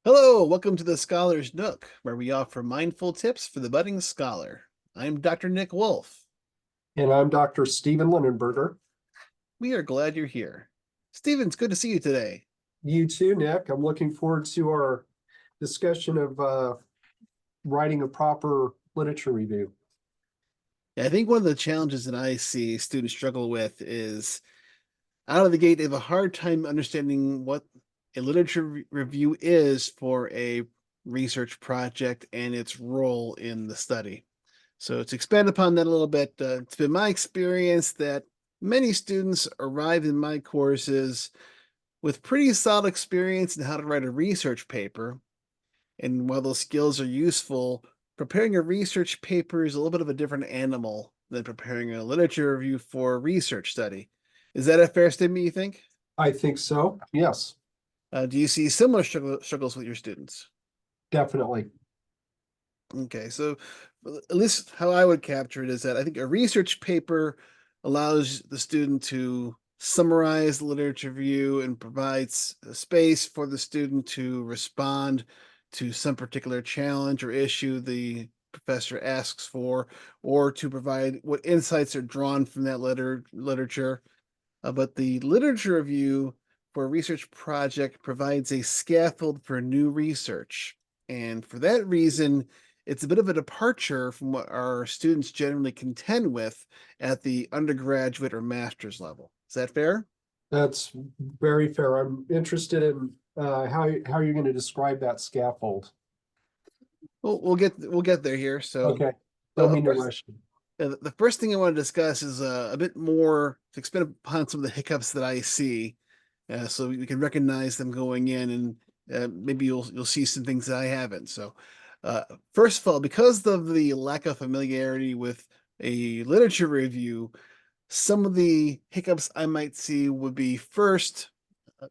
Hello, welcome to the Scholar's Nook, where we offer mindful tips for the budding scholar. I'm Dr. Nick Wolf. And I'm Dr. Stephen Linenberger. We are glad you're here. Stephen, it's good to see you today. You too, Nick. I'm looking forward to our discussion of writing a proper literature review. I think one of the challenges that I see students struggle with is out of the gate, they have a hard time understanding what a review is for a research project and its role in the study. So to expand upon that a little bit, it's been my experience that many students arrive in my courses with pretty solid experience in how to write a research paper. And while those skills are useful, preparing a research paper is a little bit of a different animal than preparing a literature review for a research study. Is that a fair statement, you think? I think so. Yes, Do you see similar struggles with your students? definitely. Okay, so at least how I would capture it is that I think a research paper allows the student to summarize the literature review and provides a space for the student to respond to some particular challenge or issue the professor asks for, or to provide what insights are drawn from that literature. But the literature review for a research project provides a scaffold for new research. And for that reason, it's a bit of a departure from what our students generally contend with at the undergraduate or master's level. Is that fair? That's very fair. I'm interested in how you're going to describe that scaffold. Well, we'll get there here. So, Okay. Don't the mean to first rush you. the first thing I want to discuss is a bit more to expand upon some of the hiccups that I see, so we can recognize them going in, and maybe you'll see some things that I haven't. So, first of all, because of the lack of familiarity with a literature review, some of the hiccups I might see would be first,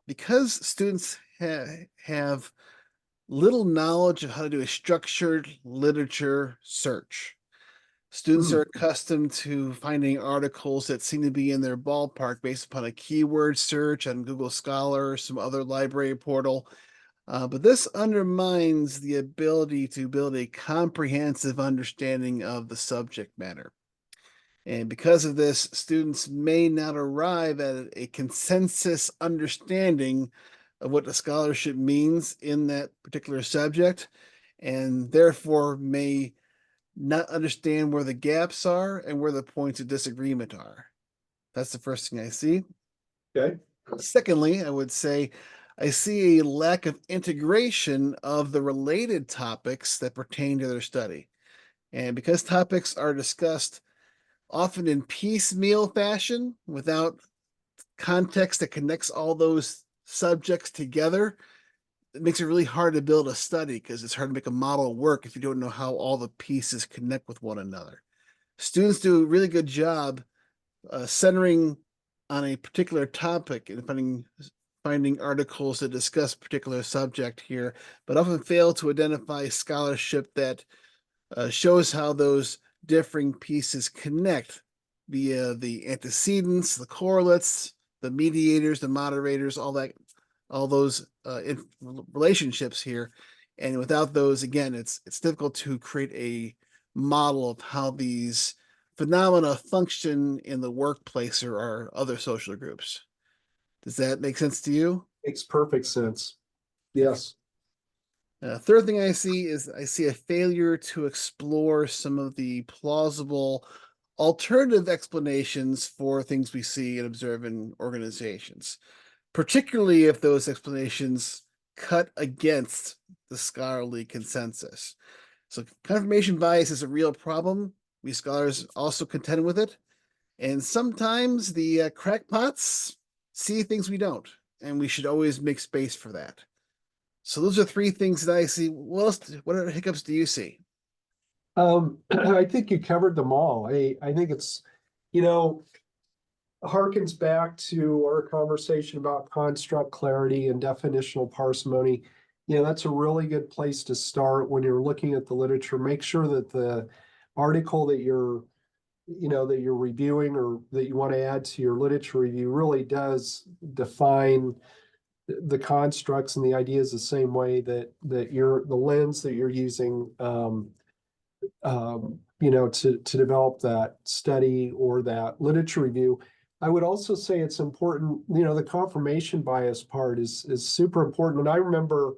because students have little knowledge of how to do a structured literature search. Students Hmm. are accustomed to finding articles that seem to be in their ballpark based upon a keyword search on Google Scholar or some other library portal. But this undermines the ability to build a comprehensive understanding of the subject matter. And because of this, students may not arrive at a consensus understanding of what the scholarship means in that particular subject, and therefore may not understand where the gaps are and where the points of disagreement are. That's the first thing I see. Okay. Secondly, I would say I see a lack of integration of the related topics that pertain to their study. And because topics are discussed often in piecemeal fashion without context that connects all those subjects together, it makes it really hard to build a study because it's hard to make a model work if you don't know how all the pieces connect with one another. Students do a really good job centering on a particular topic and finding articles that discuss a particular subject here, but often fail to identify scholarship that shows how those differing pieces connect via the antecedents, the correlates, the mediators, the moderators, all those relationships here. And without those, again, it's difficult to create a model of how these phenomena function in the workplace or our other social groups. Does that make sense to you? Makes perfect sense. Okay. Yes. Third thing I see is I see a failure to explore some of the plausible alternative explanations for things we see and observe in organizations, particularly if those explanations cut against the scholarly consensus. So, confirmation bias is a real problem. We scholars also contend with it. And sometimes the crackpots see things we don't, and we should always make space for that. So those are three things that I see. What other hiccups do you see? I think you covered them all. I think it's, you know, harkens back to our conversation about construct clarity and definitional parsimony. That's a really good place to start when you're looking at the literature. Make sure that the article that you're reviewing or that you want to add to your literature review really does define the constructs and the ideas the same way that the lens that you're using, to develop that study or that literature review. I would also say it's important, the confirmation bias part is super important. And I remember,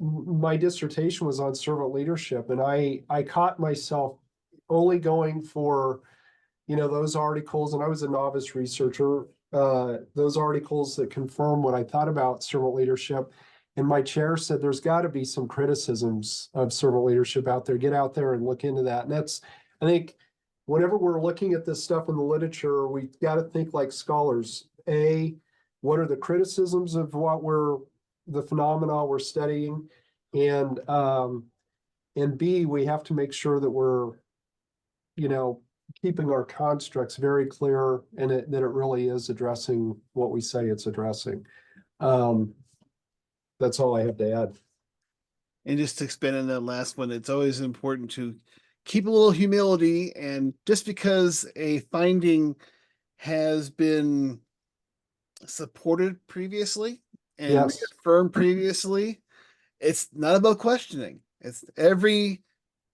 my dissertation was on servant leadership, and I caught myself only going for, those articles, and I was a novice researcher, those articles that confirm what I thought about servant leadership. And my chair said, there's got to be some criticisms of servant leadership out there. Get out there and look into that. And I think, whenever we're looking at this stuff in the literature, we got to think like scholars. What are the criticisms of the phenomena we're studying? And B, we have to make sure that we're, keeping our constructs very clear, and that it really is addressing what we say it's addressing. That's all I have to add. And just to expand on that last one, it's always important to keep a little humility. And just because a finding has been supported previously and Yes, reaffirmed previously, it's not about questioning. It's every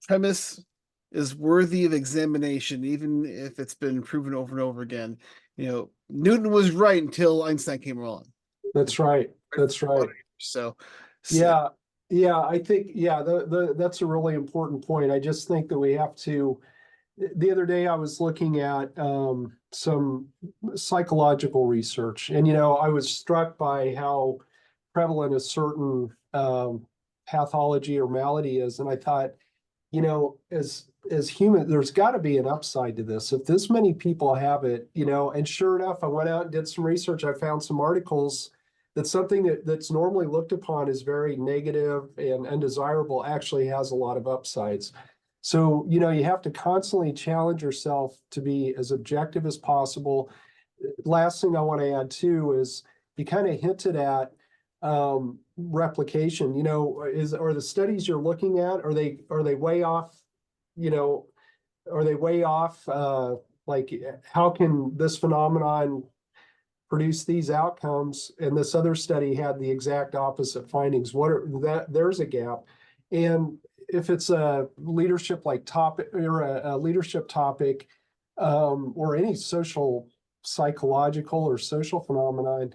premise is worthy of examination, even if it's been proven over and over again. Newton was right until Einstein came along. that's right. That's right. So, Yeah, yeah, I think, yeah, that's a really important point. I just think that we have to. The other day I was looking at some psychological research, and I was struck by how prevalent a certain pathology or malady is. And I thought, as human, there's got to be an upside to this. If this many people have it, and sure enough, I went out and did some research. I found some articles that something that's normally looked upon as very negative and undesirable actually has a lot of upsides. So, you have to constantly challenge yourself to be as objective as possible. Last thing I want to add too is, you kind of hinted at replication. Are the studies you're looking at, are they way off? Are they way off? Like, how can this phenomenon produce these outcomes, and this other study had the exact opposite findings? There's a gap. And if it's a leadership like topic, or a leadership topic, or any social, psychological, or social phenomenon,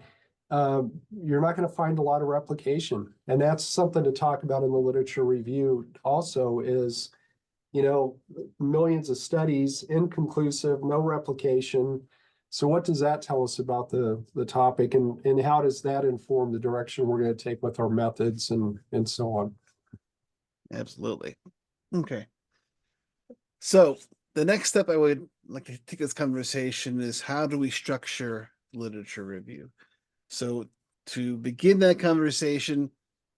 you're not going to find a lot of replication. And that's something to talk about in the literature review also, is, millions of studies, inconclusive, no replication. So what does that tell us about the topic, and how does that inform the direction we're going to take with our methods and so on? absolutely. Okay. So the next step I would like to take this conversation is, how do we structure literature review? So to begin that conversation,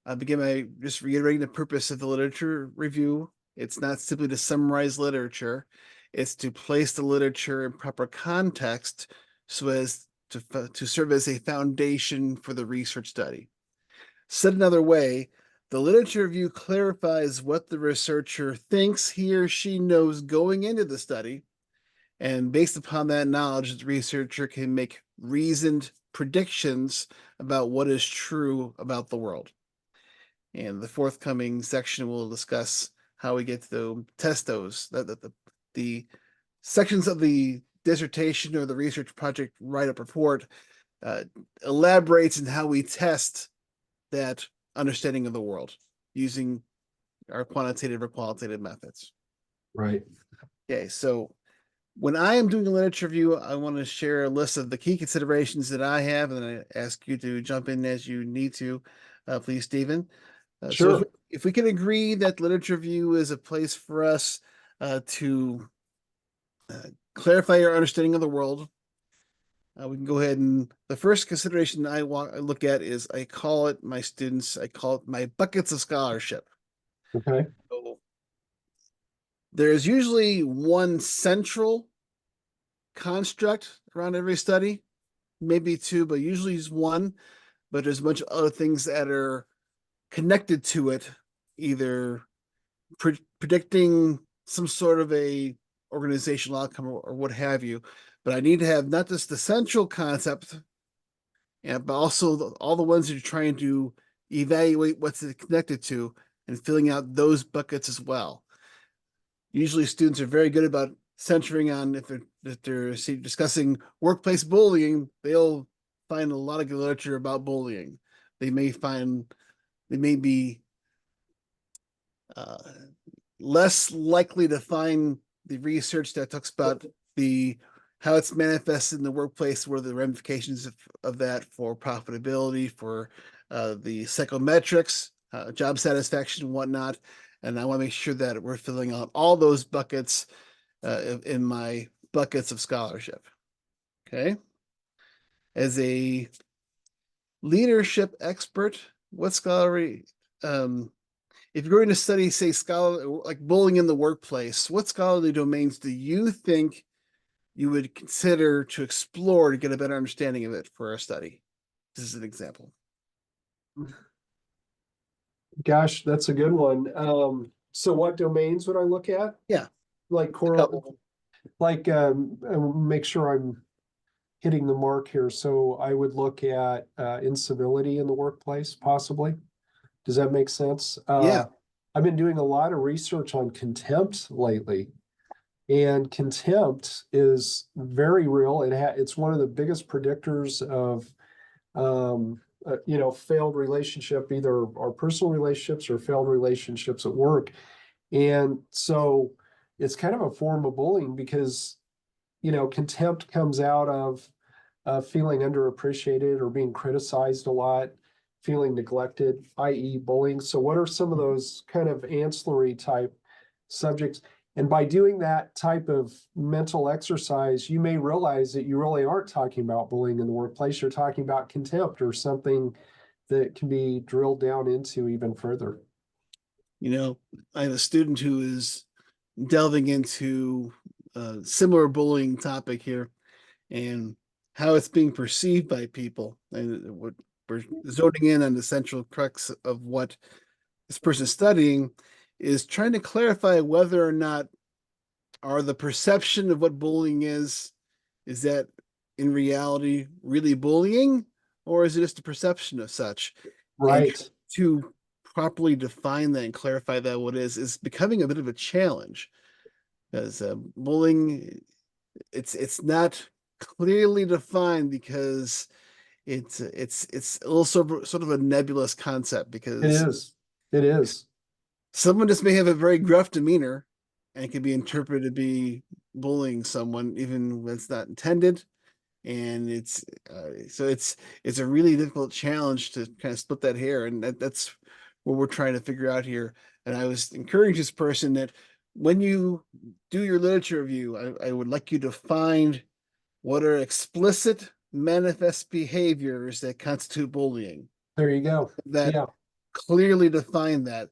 I'll begin by just reiterating the purpose of the literature review. It's not simply to summarize literature, it's to place the literature in proper context so as to serve as a foundation for the research study. Said another way, the literature review clarifies what the researcher thinks he or she knows going into the study, and based upon that knowledge, the researcher can make reasoned predictions about what is true about the world. And the forthcoming section will discuss how we get to test those. The sections of the dissertation or the research project write-up report elaborates on how we test that understanding of the world using our quantitative or qualitative methods. Right. Okay, so when I am doing a literature review, I want to share a list of the key considerations that I have, and then I ask you to jump in as you need to, please, Stephen. Sure. So if we can agree that literature review is a place for us to clarify our understanding of the world, we can go ahead, and the first consideration I look at is, I call it my buckets of scholarship. Okay. So there's usually one central construct around every study, maybe two, but usually it's one. But there's a bunch of other things that are connected to it, either predicting some sort of a organizational outcome or what have you. But I need to have not just the central concept and but also all the ones that you're trying to evaluate what's it connected to and filling out those buckets as well. Usually students are very good about centering on if they're discussing workplace bullying, they'll find a lot of good literature about bullying. They may find they may be uh, less likely to find the research that talks about the how it's manifested in the workplace, what are the ramifications of that for profitability, for the psychometrics, job satisfaction, and whatnot. And I want to make sure that we're filling out all those buckets in my buckets of scholarship. Okay. As a leadership expert, what scholarly if you're going to study, say, scholar like bullying in the workplace, what scholarly domains do you think you would consider to explore to get a better understanding of it for a study? This is an example. Gosh, that's a good one. So what domains would I look at? Yeah, Like a core, couple. like, make sure I'm hitting the mark here. So I would look at incivility in the workplace, possibly. Does that make sense? Yeah, I've been doing a lot of research on contempt lately, and contempt is very real. It's one of the biggest predictors of failed relationship, either our personal relationships or failed relationships at work. And so it's kind of a form of bullying because, contempt comes out of feeling underappreciated or being criticized a lot, feeling neglected, i.e., bullying. So, what are some of those kind of ancillary type subjects? And by doing that type of mental exercise, you may realize that you really aren't talking about bullying in the workplace. You're talking about contempt or something that can be drilled down into even further. I have a student who is delving into a similar bullying topic here and how it's being perceived by people. And what we're zoning in on the central crux of what this person is studying is trying to clarify whether or not are the perception of what bullying is that in reality really bullying, or is it just a perception of such? And Right. to properly define that and clarify that what is becoming a bit of a challenge because bullying it's not clearly defined because it's a little sort of a nebulous concept It because is. It is. someone just may have a very gruff demeanor and it can be interpreted to be bullying someone even when it's not intended. And it's a really difficult challenge to kind of split that hair, and that's what we're trying to figure out here. And I was encouraging this person that when you do your literature review, I would like you to find what are explicit manifest behaviors that constitute bullying There you go. that Yeah. clearly define that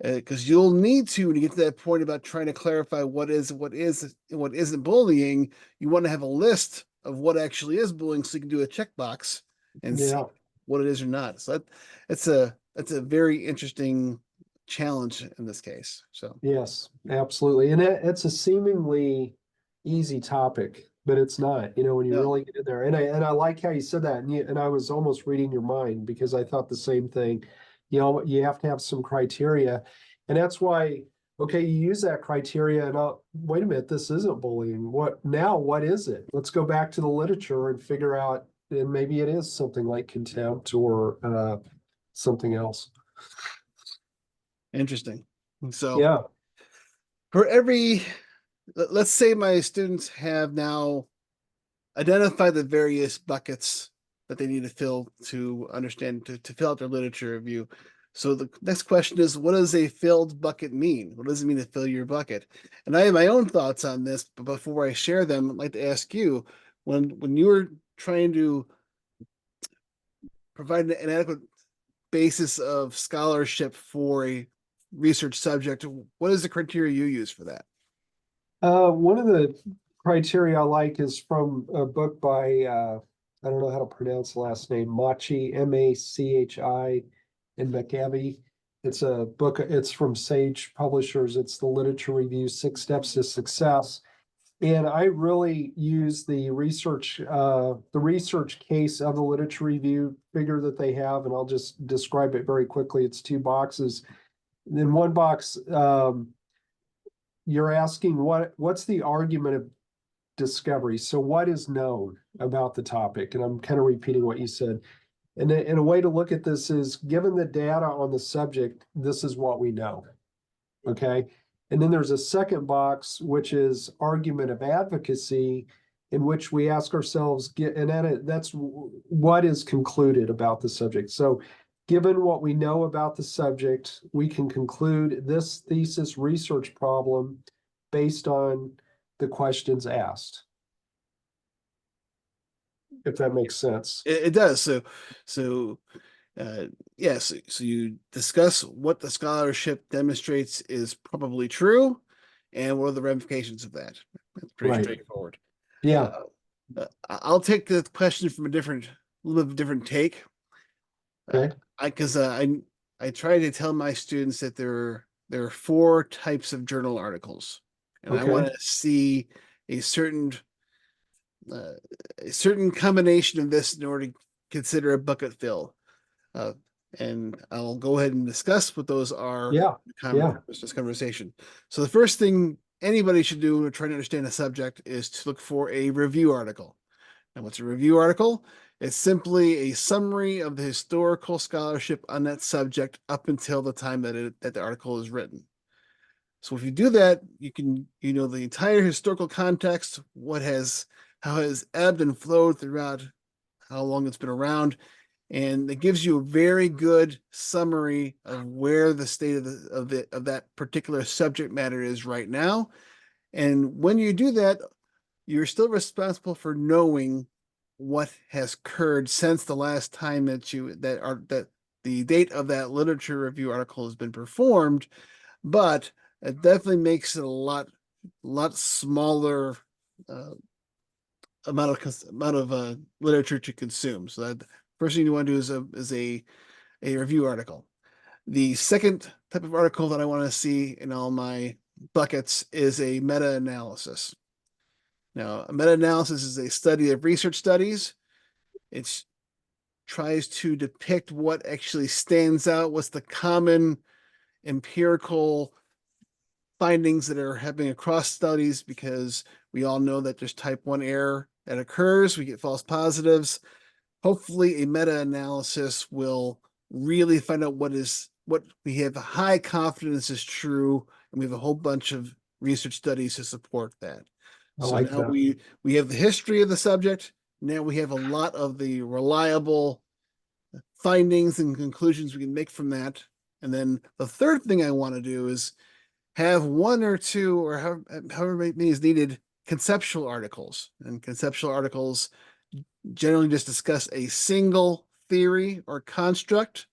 because you'll need to when you get to that point about trying to clarify what isn't bullying. You want to have a list of what actually is bullying so you can do a checkbox and see Yeah. what it is or not. So that's a very interesting challenge in this case. So Yes, absolutely. And it's a seemingly easy topic, but it's not, when you no, really get in there. And I like how you said that. And I was almost reading your mind because I thought the same thing. You have to have some criteria. And that's why, okay, you use that criteria and wait a minute, this isn't bullying. What is it? Let's go back to the literature and figure out, and maybe it is something like contempt or something else. interesting. So Yeah. for every let's say my students have now identified the various buckets that they need to fill to understand to fill out their literature review. So the next question is, what does a filled bucket mean? What does it mean to fill your bucket? And I have my own thoughts on this, but before I share them, I'd like to ask you, when you were trying to provide an adequate basis of scholarship for a research subject, what is the criteria you use for that? One of the criteria I like is from a book by I don't know how to pronounce the last name, Machi, Machi, and McAvey. It's a book, it's from Sage Publishers. It's the literature review, Six Steps to Success. And I really use the research case of the literature review figure that they have, and I'll just describe it very quickly. It's two boxes. In one box, you're asking what's the argument of discovery? So what is known about the topic? And I'm kind of repeating what you said. And a way to look at this is, given the data on the subject, this is what we know. Okay. And then there's a second box, which is argument of advocacy, in which we ask ourselves, that's what is concluded about the subject. So, given what we know about the subject, we can conclude this thesis research problem based on the questions asked, if that makes sense. It does. So yes, so you discuss what the scholarship demonstrates is probably true, and what are the ramifications of that. That's pretty Right. straightforward. Yeah. Uh, I'll take the question from a little bit different take. Okay. Because I try to tell my students that there are four types of journal articles, and I want Okay. to see a certain uh, a certain combination of this in order to consider a bucket fill. Uh, and I'll go ahead and discuss what those are Yeah. in Yeah. this conversation. So the first thing anybody should do to try to understand a subject is to look for a review article. And what's a review article? It's simply a summary of the historical scholarship on that subject up until the time that the article is written. So if you do that, you know the entire historical context, how it has ebbed and flowed throughout, how long it's been around, and it gives you a very good summary of where the state of that particular subject matter is right now. And when you do that, you're still responsible for knowing what has occurred since the last time that the date of that literature review article has been performed, but it definitely makes it a lot smaller uh, amount of literature to consume. So that first thing you want to do is a review article. The second type of article that I want to see in all my buckets is a meta-analysis. Now, a meta-analysis is a study of research studies. It tries to depict what actually stands out, what's the common empirical findings that are happening across studies, because we all know that there's type 1 error that occurs. We get false positives. Hopefully, a meta-analysis will really find out what we have high confidence is true, and we have a whole bunch of research studies to support that. I So like now that. we have the history of the subject. Now we have a lot of the reliable findings and conclusions we can make from that. And then the third thing I want to do is have one or two, or however many is needed, conceptual articles. And conceptual articles generally just discuss a single theory or construct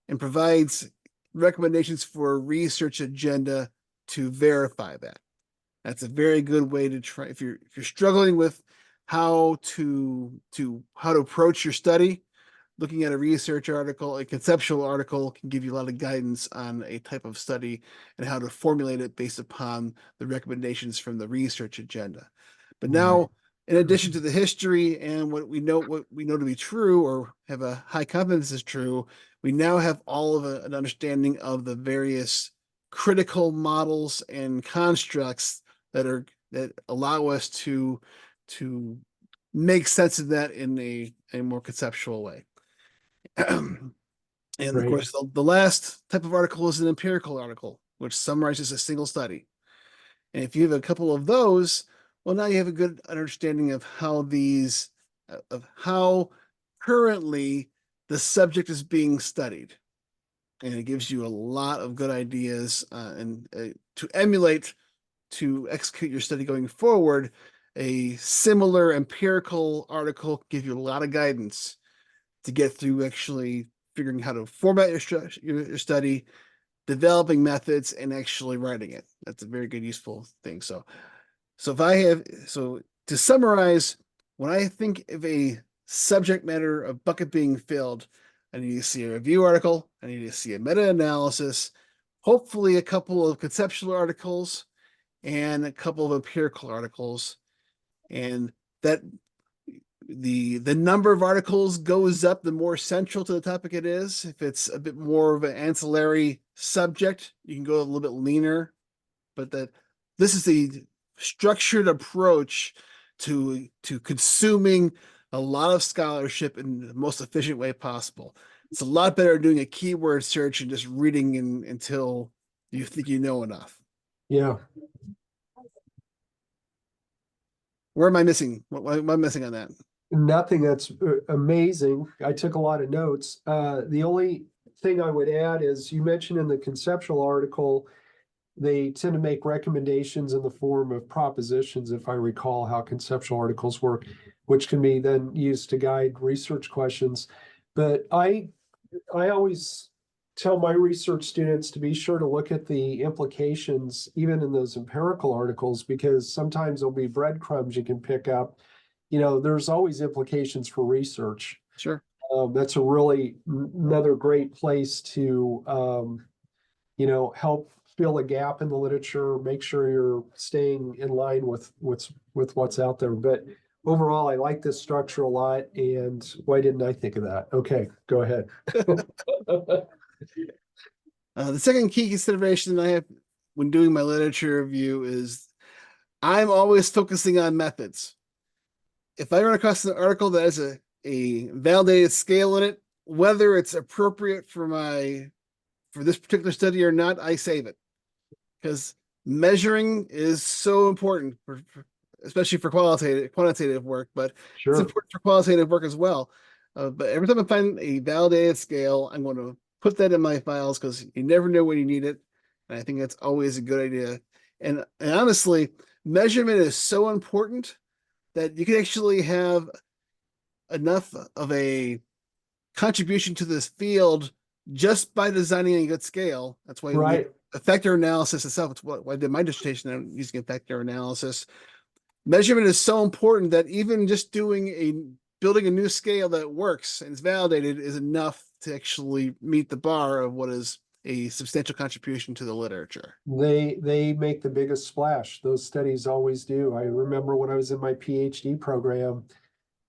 and provides recommendations for a research agenda to verify that. That's a very good way to try if you're struggling with how to approach your study. Looking at a research article, a conceptual article can give you a lot of guidance on a type of study and how to formulate it based upon the recommendations from the research agenda. But Right. now, in addition to the history and what we know to be true or have a high confidence is true, we now have all of an understanding of the various critical models and constructs that allow us to make sense of that in a more conceptual way. And of Right. course, the last type of article is an empirical article, which summarizes a single study. And if you have a couple of those, well, now you have a good understanding of how currently the subject is being studied. And it gives you a lot of good ideas and to emulate to execute your study going forward. A similar empirical article can give you a lot of guidance to get through actually figuring how to format your study, developing methods, and actually writing it. That's a very good, useful thing. So to summarize, when I think of a subject matter of bucket being filled, I need to see a review article, I need to see a meta-analysis, hopefully a couple of conceptual articles, and a couple of empirical articles. And that the number of articles goes up the more central to the topic it is. If it's a bit more of an ancillary subject, you can go a little bit leaner. But that this is a structured approach to consuming a lot of scholarship in the most efficient way possible. It's a lot better doing a keyword search and just reading until you think you know enough. Yeah. Where am I missing? What am I missing on that? Nothing. That's amazing. I took a lot of notes. The only thing I would add is you mentioned in the conceptual article, they tend to make recommendations in the form of propositions, if I recall how conceptual articles work, which can be then used to guide research questions. But I always tell my research students to be sure to look at the implications, even in those empirical articles, because sometimes there'll be breadcrumbs you can pick up. There's always implications for research. Sure. That's a really another great place to, help fill a gap in the literature, make sure you're staying in line with what's out there. But overall, I like this structure a lot. And why didn't I think of that? Okay, go ahead. The second key consideration I have when doing my literature review is I'm always focusing on methods. If I run across an article that has a validated scale in it, whether it's appropriate for this particular study or not, I save it. Because measuring is so important, especially for quantitative work, but it's important for qualitative work as well. But every time I find a validated scale, I'm going to put that in my files because you never know when you need it. And I think that's always a good idea. And honestly, measurement is so important that you can actually have enough of a contribution to this field just by designing a good scale. That's why Right. Effector analysis itself, it's what I did my dissertation on using effector analysis. Measurement is so important that even just building a new scale that works and is validated is enough to actually meet the bar of what is a substantial contribution to the literature. They make the biggest splash. Those studies always do. I remember when I was in my PhD program,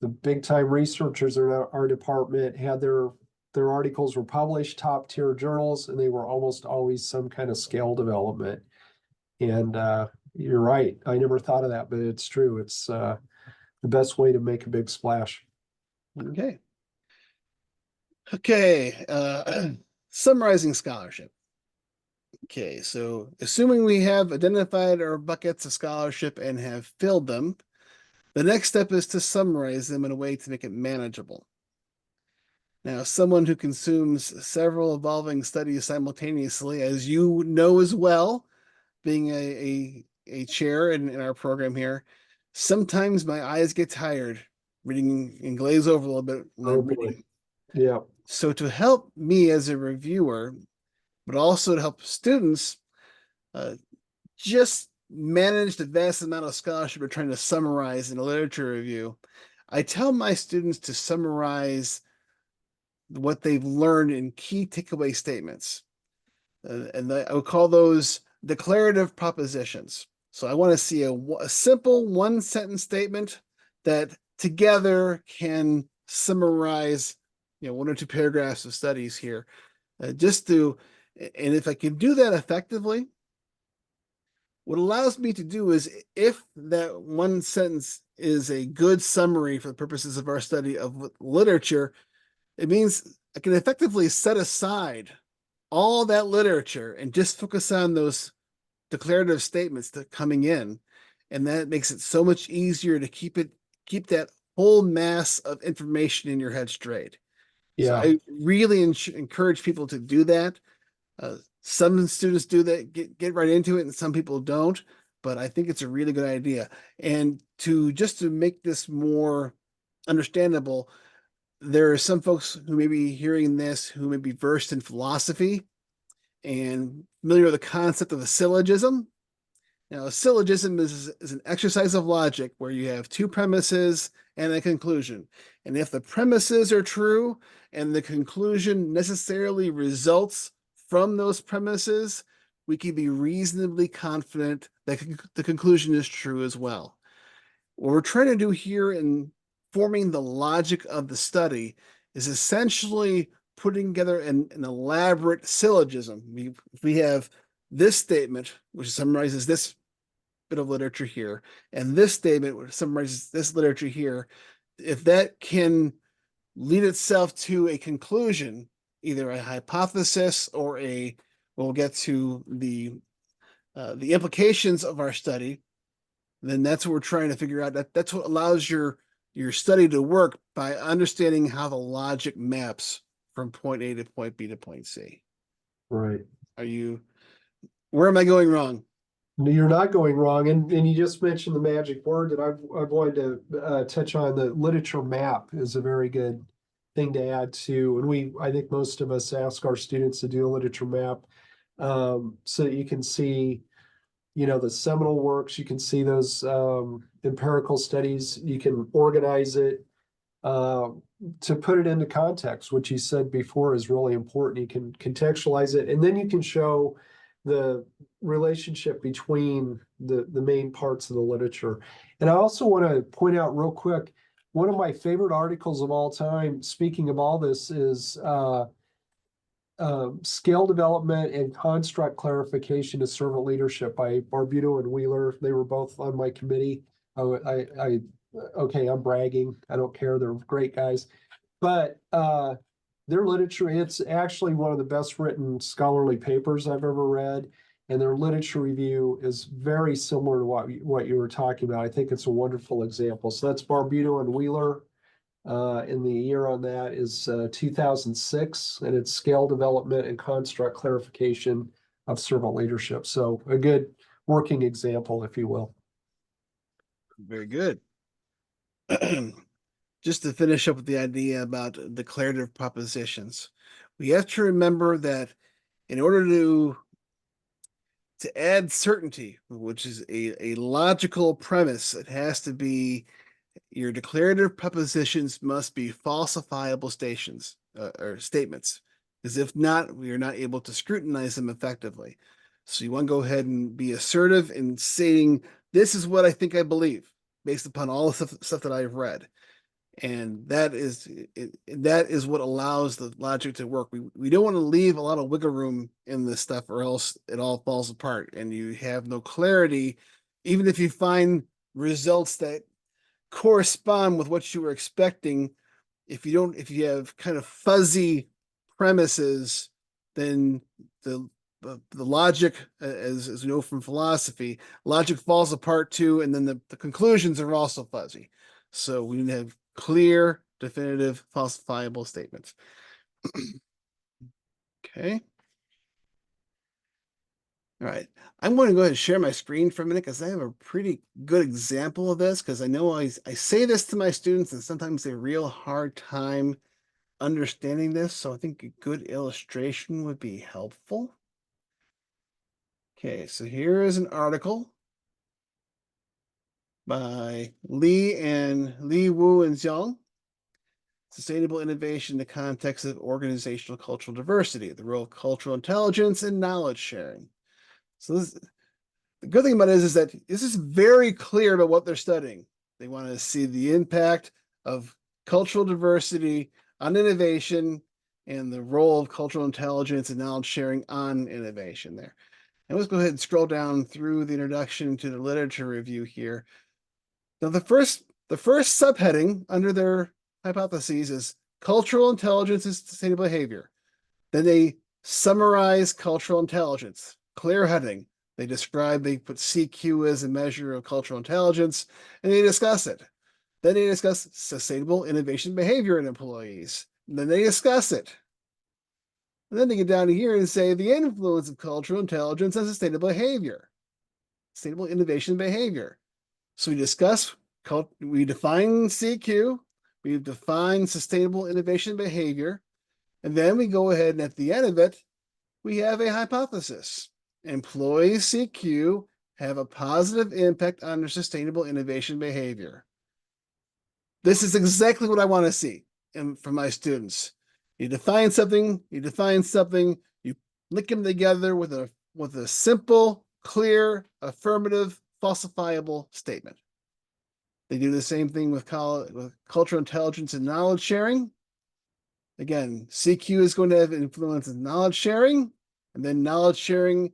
the big time researchers in our department had their articles were published, top tier journals, and they were almost always some kind of scale development. And you're right. I never thought of that, but it's true. It's the best way to make a big splash. Okay. Okay. Summarizing scholarship. Okay, so assuming we have identified our buckets of scholarship and have filled them, the next step is to summarize them in a way to make it manageable. Now, someone who consumes several evolving studies simultaneously, as you know as well, being a chair in our program here, sometimes my eyes get tired reading and glaze over a little bit when I'm reading. Yeah. So to help me as a reviewer, but also to help students just manage the vast amount of scholarship we're trying to summarize in a literature review, I tell my students to summarize what they've learned in key takeaway statements. And I would call those declarative propositions. So I want to see a simple one sentence statement that together can summarize, one or two paragraphs of studies here. And if I can do that effectively, what allows me to do is if that one sentence is a good summary for the purposes of our study of literature, it means I can effectively set aside all that literature and just focus on those declarative statements that coming in. And that makes it so much easier to keep that whole mass of information in your head straight. So I really encourage people to do that. Some students do that, get right into it, and some people don't. But I think it's a really good idea. And to make this more understandable, there are some folks who may be hearing this who may be versed in philosophy and familiar with the concept of a syllogism. Now, a syllogism is an exercise of logic where you have two premises and a conclusion. And if the premises are true and the conclusion necessarily results from those premises, we can be reasonably confident that the conclusion is true as well. What we're trying to do here in forming the logic of the study is essentially putting together an elaborate syllogism. We have this statement, which summarizes this bit of literature here, and this statement, which summarizes this literature here. If that can lead itself to a conclusion, either a hypothesis or we'll get to the implications of our study, then that's what we're trying to figure out. That's what allows your study to work, by understanding how the logic maps from point A to point B to point C. Right. Where am I going wrong? You're not going wrong, and you just mentioned the magic word that I've wanted to touch on. The literature map is a very good thing to add to, and I think most of us ask our students to do a literature map, so that you can see, the seminal works, you can see those empirical studies, you can organize it to put it into context, which you said before is really important. You can contextualize it, and then you can show the relationship between the main parts of the literature. And I also want to point out real quick, one of my favorite articles of all time, speaking of all this, is Scale Development and Construct Clarification to Servant Leadership by Barbuto and Wheeler. They were both on my committee. Okay, I'm bragging. I don't care. They're great guys. But their literature, it's actually one of the best written scholarly papers I've ever read. And their literature review is very similar to what you were talking about. I think it's a wonderful example. So that's Barbuto and Wheeler. And the year on that is 2006, and it's Scale Development and Construct Clarification of Servant Leadership. So a good working example, if you will. Very good. Just to finish up with the idea about declarative propositions, we have to remember that in order to add certainty, which is a logical premise, it has to be, your declarative propositions must be falsifiable stations or statements, because if not, we are not able to scrutinize them effectively. So you want to go ahead and be assertive in saying, this is what I think I believe based upon all the stuff that I've read. And that is what allows the logic to work. We don't want to leave a lot of wiggle room in this stuff, or else it all falls apart and you have no clarity. Even if you find results that correspond with what you were expecting, if you have kind of fuzzy premises, then the logic, as we know from philosophy, logic falls apart too, and then the conclusions are also fuzzy. So we need to have clear, definitive, falsifiable statements. Okay. All right. I'm going to go ahead and share my screen for a minute, because I have a pretty good example of this, because I know I say this to my students and sometimes they have a real hard time understanding this. So I think a good illustration would be helpful. Okay, so here is an article by Li Wu and Zhang. Sustainable innovation in the context of organizational cultural diversity, the role of cultural intelligence and knowledge sharing. So the good thing about it is that this is very clear about what they're studying. They want to see the impact of cultural diversity on innovation and the role of cultural intelligence and knowledge sharing on innovation there. And let's go ahead and scroll down through the introduction to the literature review here. Now, the first subheading under their hypotheses is cultural intelligence and sustainable behavior. Then they summarize cultural intelligence, clear heading. They put CQ as a measure of cultural intelligence, and they discuss it. Then they discuss sustainable innovation behavior in employees. And then they discuss it. And then they get down to here and say the influence of cultural intelligence on sustainable behavior, sustainable innovation behavior. So we define CQ, we define sustainable innovation behavior, and then we go ahead and at the end of it, we have a hypothesis. Employees CQ have a positive impact on their sustainable innovation behavior. This is exactly what I want to see from my students. You define something, you link them together with a simple, clear, affirmative, falsifiable statement. They do the same thing with cultural intelligence and knowledge sharing. Again, CQ is going to have influence in knowledge sharing, and then knowledge sharing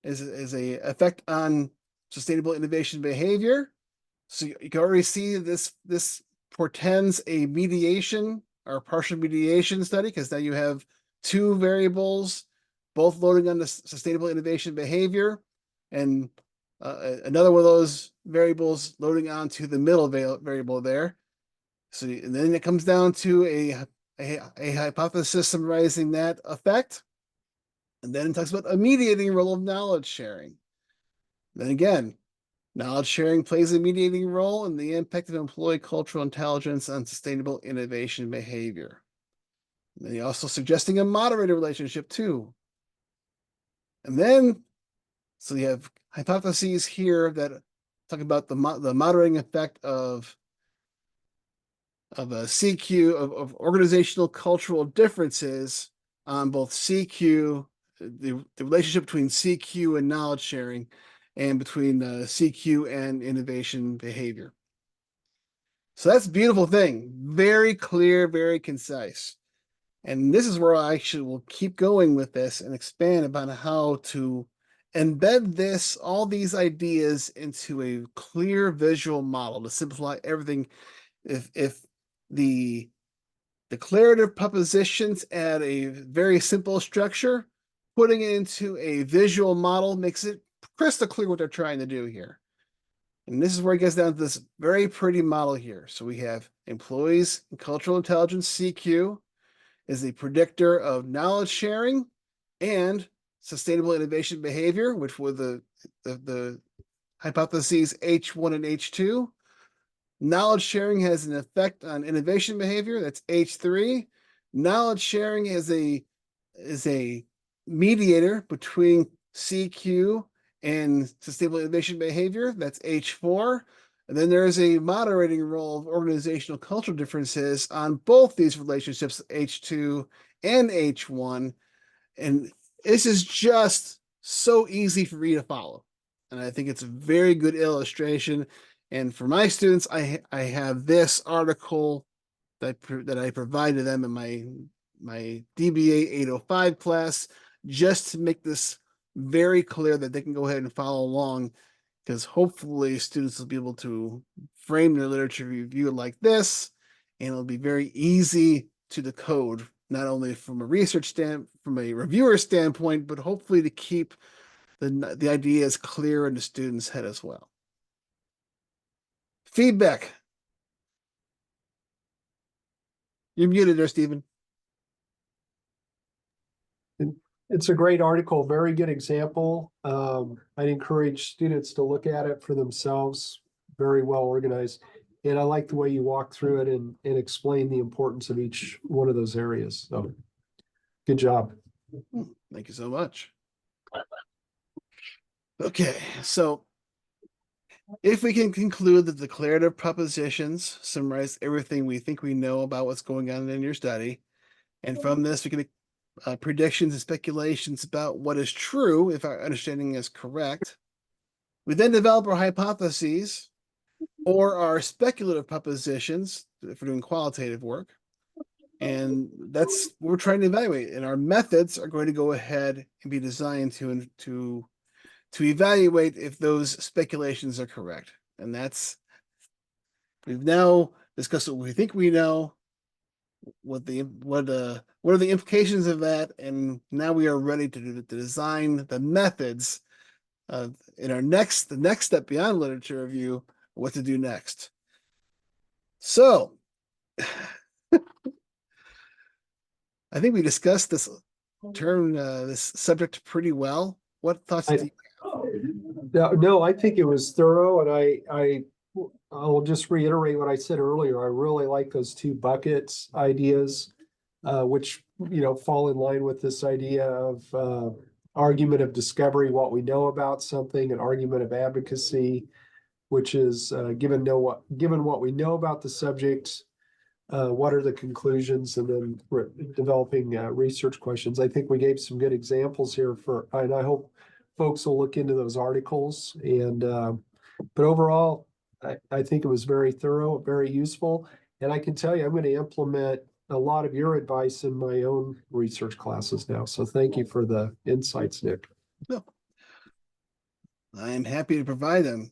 is a effect on sustainable innovation behavior. So you can already see this portends a mediation or partial mediation study, because now you have two variables, both loading on the sustainable innovation behavior, and another one of those variables loading onto the middle variable there. So and then it comes down to a hypothesis summarizing that effect. And then it talks about a mediating role of knowledge sharing. Then again, knowledge sharing plays a mediating role in the impact of employee cultural intelligence on sustainable innovation behavior. And then you're also suggesting a moderator relationship too. And then, so you have hypotheses here that talk about the moderating effect of a CQ, of organizational cultural differences on both CQ, the relationship between CQ and knowledge sharing, and between CQ and innovation behavior. So that's a beautiful thing. Very clear, very concise. And this is where I actually will keep going with this and expand about how to embed this, all these ideas into a clear visual model to simplify everything. If the declarative propositions add a very simple structure, putting it into a visual model makes it crystal clear what they're trying to do here. And this is where it gets down to this very pretty model here. So we have employees and cultural intelligence, CQ, is a predictor of knowledge sharing and sustainable innovation behavior, which were the hypotheses H1 and H2. Knowledge sharing has an effect on innovation behavior. That's H3. Knowledge sharing is a mediator between CQ and sustainable innovation behavior. That's H4. And then there is a moderating role of organizational cultural differences on both these relationships, H2 and H1. And this is just so easy for me to follow. And I think it's a very good illustration. And for my students, I have this article that I provide to them in my DBA 805 class, just to make this very clear that they can go ahead and follow along, because hopefully students will be able to frame their literature review like this, and it'll be very easy to decode, not only from a reviewer standpoint, but hopefully to keep the ideas clear in the student's head as well. Feedback. You're muted there, Stephen. It's a great article, very good example. I'd encourage students to look at it for themselves. Very well organized. And I like the way you walk through it and explain the importance of each one of those areas. So good job. Thank you so much. Okay, so if we can conclude that declarative propositions summarize everything we think we know about what's going on in your study, and from this we can make predictions and speculations about what is true if our understanding is correct, we then develop our hypotheses or our speculative propositions if we're doing qualitative work. And that's what we're trying to evaluate. And our methods are going to go ahead and be designed to evaluate if those speculations are correct. And we've now discussed what we think we know, what are the implications of that, and now we are ready to design the methods in the next step beyond literature review, what to do next. So I think we discussed this subject pretty well. What thoughts do you have? No, I think it was thorough, and I'll just reiterate what I said earlier. I really like those two buckets ideas, which fall in line with this idea of argument of discovery, what we know about something, and argument of advocacy, which is given what we know about the subject, what are the conclusions, and then developing research questions. I think we gave some good examples here and I hope folks will look into those articles and, but overall, I think it was very thorough, very useful. And I can tell you, I'm going to implement a lot of your advice in my own research classes now. So thank you for the insights, Nick. No, I'm happy to provide them.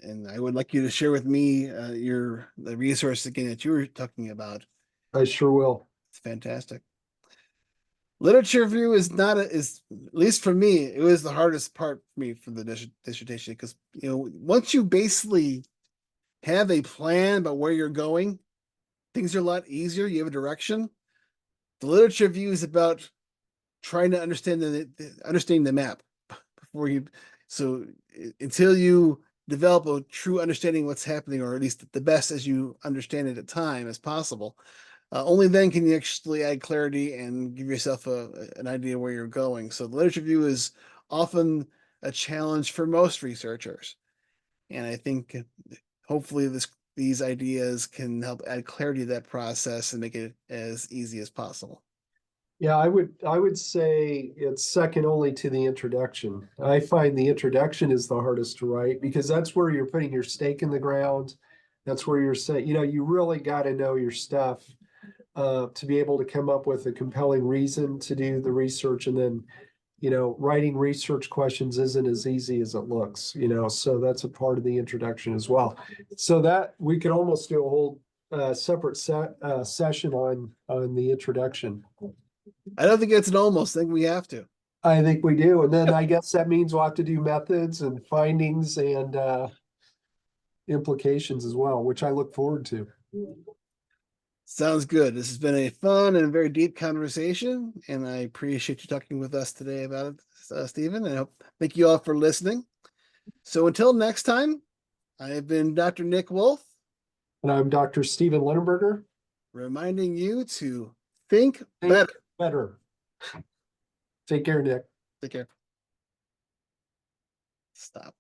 And I would like you to share with me the resource again that you were talking about. I sure will. It's fantastic. Literature review is not is at least for me, it was the hardest part for me for the dissertation because once you basically have a plan about where you're going, things are a lot easier. You have a direction. The literature review is about trying to understand understanding the map before you. So until you develop a true understanding of what's happening, or at least the best as you understand it at time as possible, only then can you actually add clarity and give yourself an idea where you're going. So the literature review is often a challenge for most researchers. And I think hopefully these ideas can help add clarity to that process and make it as easy as possible. Yeah, I would say it's second only to the introduction. I find the introduction is the hardest to write because that's where you're putting your stake in the ground. That's where you're saying, you really got to know your stuff to be able to come up with a compelling reason to do the research. And then, writing research questions isn't as easy as it looks, so that's a part of the introduction as well. So that we could almost do a whole separate session on the introduction. I don't think it's an almost. I think we have to. I think we do. And then I guess that means we'll have to do methods and findings and implications as well, which I look forward to. Sounds good. This has been a fun and very deep conversation, and I appreciate you talking with us today about it, Stephen. And thank you all for listening. So until next time, I have been Dr. Nick Wolf. And I'm Dr. Stephen Linenberger. Reminding you to think Think better. better. Take care, Nick. Take care. Stop.